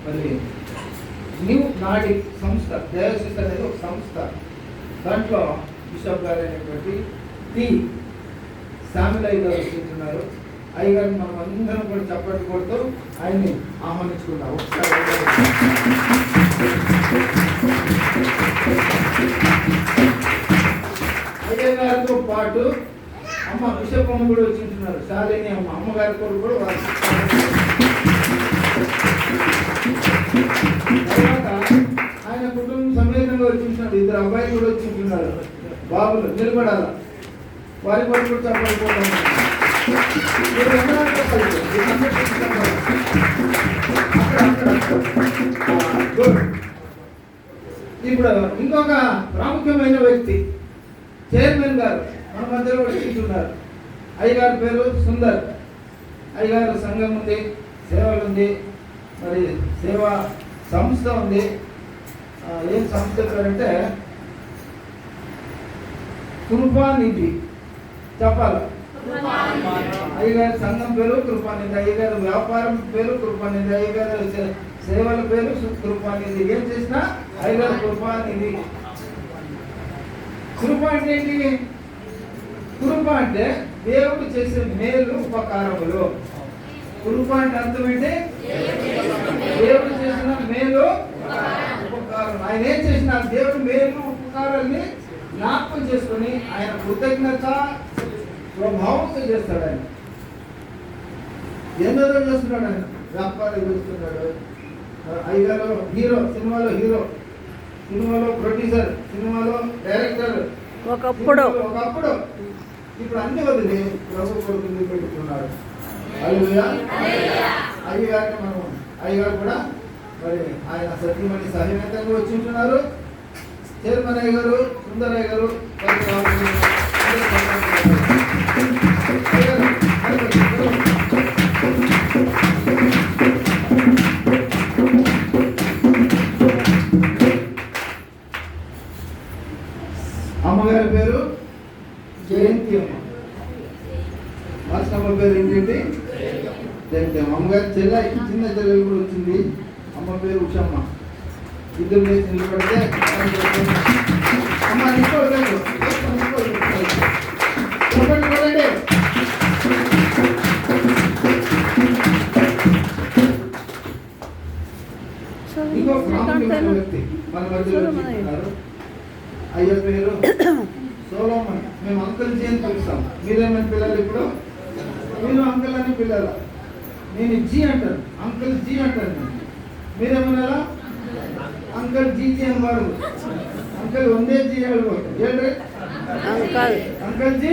మరి న్యూ నాడి సంస్థ, డయాసిస్ అనేది ఒక సంస్థ. దాంట్లో బిషప్ గారు అయినటువంటి టి శామ్యుల్ అయ్య గారు వచ్చిస్తున్నారు. అయ్య గారిని మనం అందరం కూడా చప్పట్లు కొడుతూ ఆయన్ని ఆహ్వానించుకున్నాం. ఒకసారి అయ్య గారితో పాటు అమ్మ బిషప్ అమ్మ కూడా వచ్చింటున్నారు. శాలిని అమ్మ, అమ్మగారి కొడుకు కూడా వాళ్ళు. తర్వాత ఆయన కుటుంబం సమేతంగా వచ్చింటున్నాడు. ఇద్దరు అబ్బాయిలు కూడా వచ్చింటున్నారు. బాబులు నిలబడాల, వారి కొడుకు కూడా చప్పట్లు. ఇప్పుడు ఇంకొక ప్రాముఖ్యమైన వ్యక్తి చైర్మన్ గారు మన మధ్యలో వచ్చింటున్నారు. అయ్యగారి పేరు సుందర్. అయ్యగారు సంఘం ఉంది, సేవలు ఉంది, మరి సేవా సంస్థ ఉంది. ఏం సంస్థ పేరంటే కృపానిధి. చెప్పాలి. అయ్యగారి సంఘం పేరు కృపానిధి, అయ్యగారి వ్యాపారం పేరు కృపానిధి, అయ్యగారి సేవల పేరు కృపానిధి. ఏం చేసినా అయ్యగారి కృపానిధి. కృప అంటే ఏంటి? కృప అంటే దేవుడు చేసే మేలు ఉపకారములు. కృప అంటే అర్థం ఏంటి? దేవుడు చేసిన మేలు ఉపకారం. ఆయన ఏం చేసిన దేవుడు మేలు ఉపకారాన్ని జ్ఞాపకం చేసుకొని ఆయన కృతజ్ఞత ప్రభావంతో చేస్తాడు. ఆయన ఎన్నో చేస్తున్నాడు. ఆయన వ్యాపారం చేస్తున్నాడు. అయ్యగారు హీరో, సినిమాలో హీరో, సినిమాలో ప్రొడ్యూసర్, సినిమాలో డైరెక్టర్. ఒకప్పుడు ఇప్పుడు అన్ని వదిలి ప్రభు కొడుకుని పెట్టుకున్నాడు. అయ్యగారిని మనం అయ్యగారు కూడా మరి ఆయన సత్యమణి సహేతంగా వచ్చి ఉంటున్నారు. చైర్మన్ అయ్య గారు, సుందరయ్య గారు, అమ్మగారి పేరు జయంతి అమ్మ. మాస్టమ్మ పేరు ఏంటంటే జయంతి అమ్మ. అమ్మగారి చెల్లె, చిన్న చెల్లెలు కూడా వచ్చింది. అమ్మ పేరు ఉషమ్మ. ఇద్దరు వేసి నిలబడితే అమ్మ నిలబడలేదు. ఇంకో ప్రాముఖ్యమైన వ్యక్తి మన మధ్యలో చెప్తున్నారు. అయ్య పేరు సోలోమన్. మేము అంకుల్ జీ అని పిలుస్తాం. మీరేమైనా పిల్లలు? ఇప్పుడు మీరు అంకుల్ అని పిల్లలు. నేను జీ అంటాను, అంకుల్ జీ అంటాను. మీరేమన్నా అంకుల్ జీ అని వాడు అంకుల్ ಒಂದೇ జీ ಹೇಳ್ರಿ అంకుల్ జీ.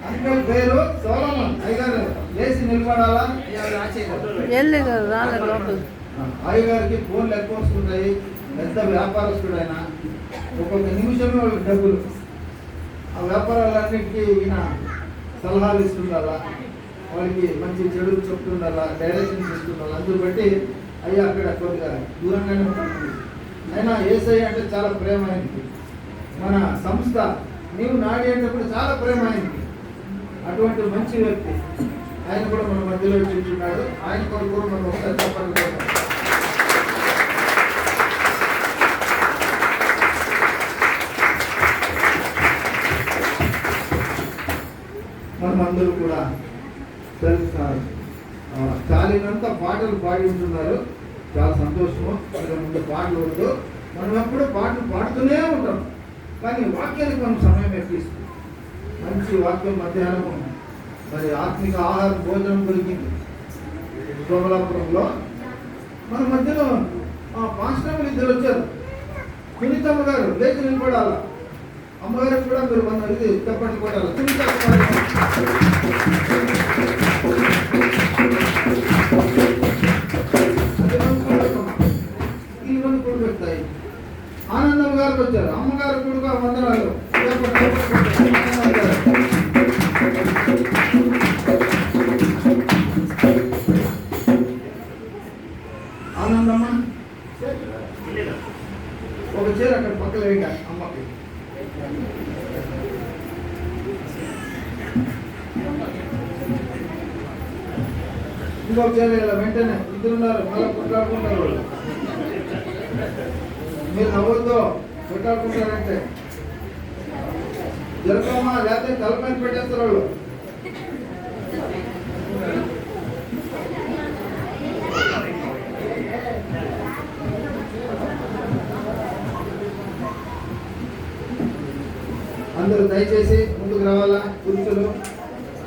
అంకుల్ పేరు సోలోమన్. అయ్యగారు లేచి నిలబడాలా? అయ్యగారికి ఫోన్లు ఎక్కువ వస్తుంటాయి. పెద్ద వ్యాపారస్తుడు ఆయన. ఒక్కొక్క నిమిషంలో వాళ్ళకి డబ్బులు. ఆ వ్యాపారాలన్నిటికీ ఈయన సలహాలు ఇస్తుండాలా, వాళ్ళకి మంచి చెడు చెప్తుండాలా, డైరెక్షన్స్ ఇస్తుండాలా. అందుకు బట్టి అయ్యా అక్కడ కొద్దిగా దూరంగానే ఉంటుంది. అయినా యేసయ్య అంటే చాలా ప్రేమ ఆయనకి. మన సంస్థ నీవు నాడి అంటే కూడా చాలా ప్రేమ ఆయనకి. అటువంటి మంచి వ్యక్తి ఆయన కూడా మన మధ్యలో కూర్చున్నాడు. ఆయన కొరకు కూడా మనం ఒకసారి చెప్పాలి. మనం అందరూ కూడా చాలినంత పాటలు పాడి ఉంటున్నారు. చాలా సంతోషము. ముందు పాటలు వద్దు, మనం ఎప్పుడు పాటలు పాడుతూనే ఉంటాం. కానీ వాక్యానికి మనం సమయం ఎక్కిస్తాం. మంచి వాక్యం మధ్యాహ్నం మరి ఆత్మిక ఆహార భోజనం దొరికింది సోమలాపురంలో. మన మధ్యలో పాస్టర్లు ఇద్దరు వచ్చారు. సునీతమ్మ గారు లేచి నిలబడాల. అమ్మగారికి కూడా మీరు మన ఇది చెప్పండి కొట్టాలి. ఇవన్నీ కూడా పెడతాయి. ఆనందమ్మ గారికి వచ్చారు. అమ్మగారు కూడా వందనాలు. ఆనందమ్మ ఒక చీర అక్కడ పక్కన వేయండి అమ్మకి. ఇంకొక చేయాలి వెంటనే ఇద్దరున్నారు మళ్ళీ కొట్లాడుకుంటారు వాళ్ళు. మీరు నవ్వుతో కొట్లాడుకుంటారంటే జరగమ్మా లేకపోతే తలపైన పెట్టేస్తారు వాళ్ళు. అందరూ దయచేసి ముందుకు రావాలా. పురుషులు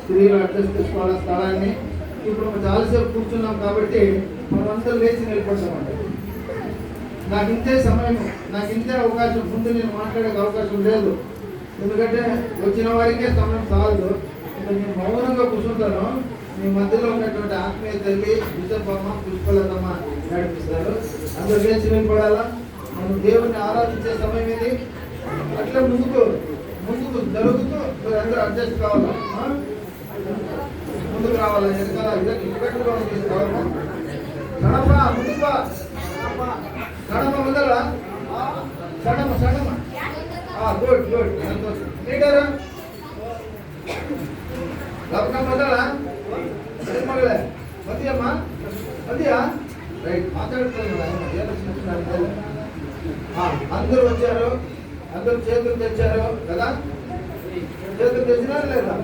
స్త్రీలు అడ్జస్ట్ చేసుకోవాలా స్థలాన్ని. ఇప్పుడు మనం చాలాసేపు కూర్చున్నాం కాబట్టి మనం అందరూ లేచి నిలబడతామండి. నాకు ఇంతే సమయం, నాకు ఇంతే అవకాశం, ముందు నేను మాట్లాడే అవకాశం లేదు. ఎందుకంటే వచ్చిన వారికే సమయం చాలదు. ఇప్పుడు నేను మౌనంగా కూర్చుంటాను. మీ మధ్యలో ఉన్నటువంటి ఆత్మీయ తల్లి బిషప్పమ్మ పుష్పలతమ్మ నడిపిస్తారు. అందరూ లేచి నిలబడాలా. మనం దేవుణ్ణి ఆరాధించే సమయం ఇది. అట్లా ముందుకు జరుగుతూ మీరు అందరూ అడ్జస్ట్ కావాలా, ముందుకు రావాలా. ఇక్కట్టుగా తీసుకోవాలి. గడప ముందుకు గడప ముందర సడమ గుడ్ లీడర్ లబ్క మొదల మగలే మధ్యమ్మా మధ్య రైట్ మాట్లాడుతున్నాను. అందరూ వచ్చారు, అందరూ చేతులు తెచ్చారు కదా. చేతులు తెచ్చినారు లేదా?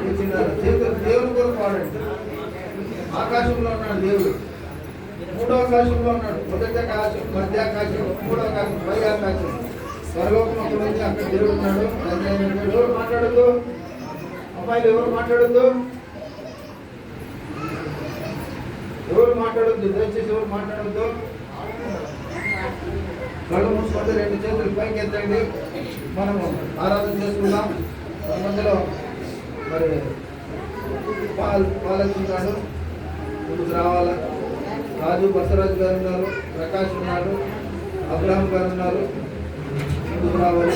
తెచ్చినారు. చేతులు దేవుని కొరకు వాడండి. ఆకాశంలో ఉన్నాడు దేవుడు. మూడో ఆకాశంలో ఉన్నాడు. మొదటి ఆకాశం, మధ్య ఆకాశం, మూడో ఆకాశం, పై ఆకాశం. స్వర్గోపం గురించి అక్కడ దేవుడు ఉన్నాడు. ఎవరు మాట్లాడద్దు అమ్మాయిలు, ఎవరు మాట్లాడద్దు, ఎవరు మాట్లాడద్దు, దయచేసి ఎవరు మాట్లాడద్దు. కళ్ళు మూసుకుంటే రెండు చేతులు పైకి ఎత్తండి. మనము ఆరాధన చేసుకుందాం. మధ్యలో మరి పాలకున్నాడు, ముందుకు రావాలా. రాజు బసరాజు గారు ఉన్నారు, ప్రకాష్ ఉన్నాడు, అబ్రహం గారు ఉన్నారు, ముందుకు రావాలి.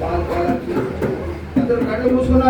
పాలకి అందరూ కళ్ళు మూసుకున్నారు.